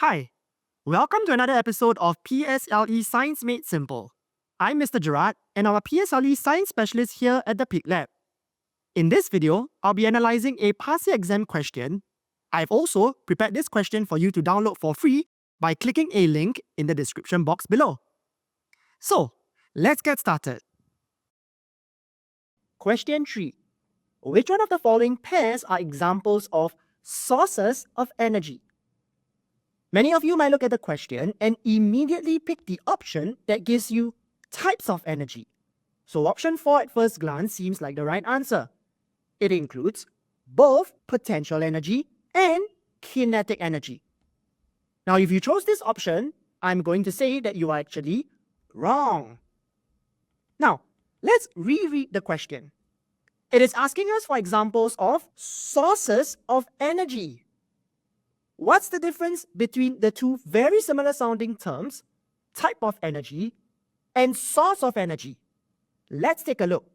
Hi, welcome to another episode of PSLE Science Made Simple. I'm Mr. Gerard, and I'm a PSLE Science Specialist here at the Pique Lab. In this video, I'll be analysing a past year exam question. I've also prepared this question for you to download for free by clicking a link in the description box below. So, let's get started. Question 3. Which one of the following pairs are examples of sources of energy? Many of you might look at the question and immediately pick the option that gives you types of energy. So option 4 at first glance seems like the right answer. It includes both potential energy and kinetic energy. Now, if you chose this option, I'm going to say that you are actually wrong. Now, let's reread the question. It is asking us for examples of sources of energy. What's the difference between the two very similar sounding terms, type of energy and source of energy? Let's take a look.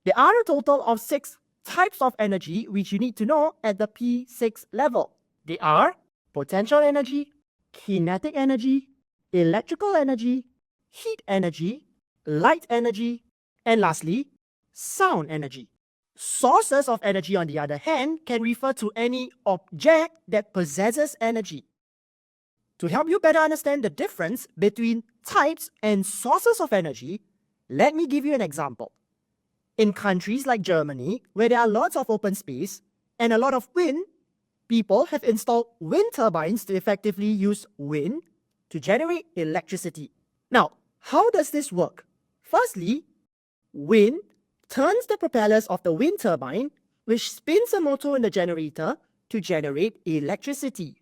There are a total of 6 types of energy which you need to know at the P6 level. They are potential energy, kinetic energy, electrical energy, heat energy, light energy, and lastly, sound energy. Sources of energy, on the other hand, can refer to any object that possesses energy. To help you better understand the difference between types and sources of energy, let me give you an example. In countries like Germany, where there are lots of open space and a lot of wind, people have installed wind turbines to effectively use wind to generate electricity. Now, how does this work? Firstly, wind turns the propellers of the wind turbine, which spins a motor in the generator to generate electricity.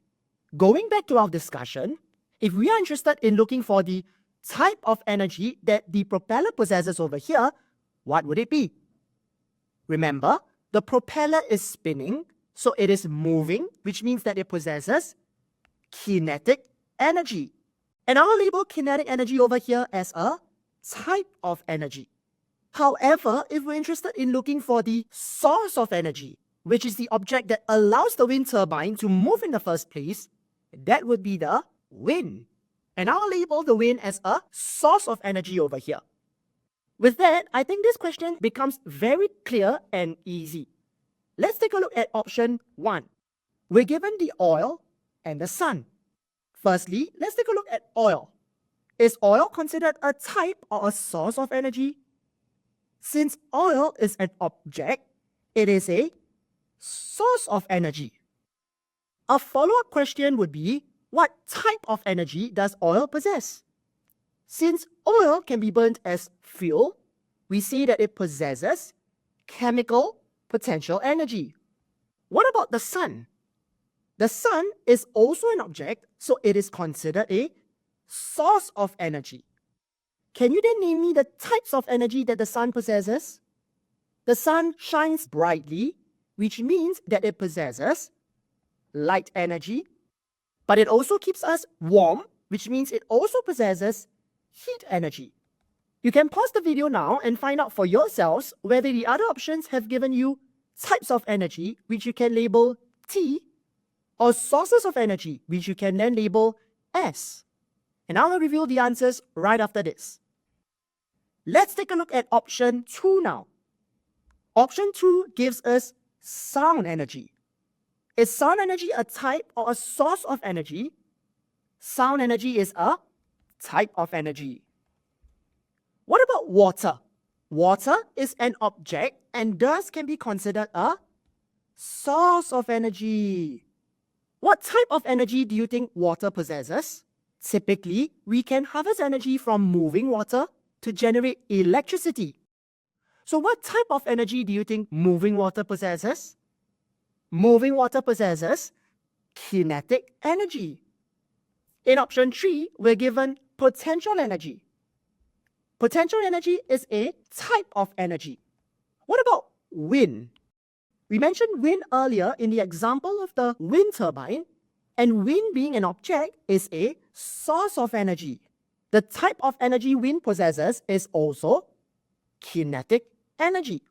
Going back to our discussion, if we are interested in looking for the type of energy that the propeller possesses over here, what would it be? Remember, the propeller is spinning, so it is moving, which means that it possesses kinetic energy. And I'll label kinetic energy over here as a type of energy. However, if we're interested in looking for the source of energy, which is the object that allows the wind turbine to move in the first place, that would be the wind. And I'll label the wind as a source of energy over here. With that, I think this question becomes very clear and easy. Let's take a look at option 1. We're given the oil and the sun. Firstly, let's take a look at oil. Is oil considered a type or a source of energy? Since oil is an object, it is a source of energy. A follow-up question would be, what type of energy does oil possess? Since oil can be burnt as fuel, we see that it possesses chemical potential energy. What about the sun? The sun is also an object, so it is considered a source of energy. Can you then name me the types of energy that the sun possesses? The sun shines brightly, which means that it possesses light energy, but it also keeps us warm, which means it also possesses heat energy. You can pause the video now and find out for yourselves whether the other options have given you types of energy, which you can label T, or sources of energy, which you can then label S. And I will reveal the answers right after this. Let's take a look at option 2 now. Option 2 gives us sound energy. Is sound energy a type or a source of energy? Sound energy is a type of energy. What about water? Water is an object and thus can be considered a source of energy. What type of energy do you think water possesses? Typically, we can harvest energy from moving water to generate electricity. So what type of energy do you think moving water possesses? Moving water possesses kinetic energy. In option 3, we're given potential energy. Potential energy is a type of energy. What about wind? We mentioned wind earlier in the example of the wind turbine, and wind being an object is a source of energy. The type of energy wind possesses is also kinetic energy.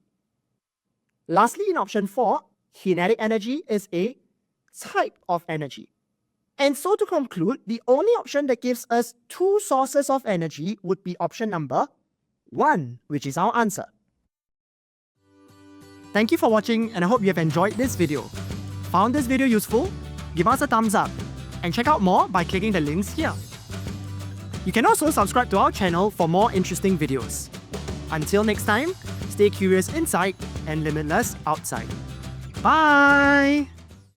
Lastly, in option 4, kinetic energy is a type of energy. And so to conclude, the only option that gives us two sources of energy would be option number 1, which is our answer. Thank you for watching, and I hope you have enjoyed this video. Found this video useful? Give us a thumbs up and check out more by clicking the links here. You can also subscribe to our channel for more interesting videos. Until next time, stay curious inside and limitless outside. Bye!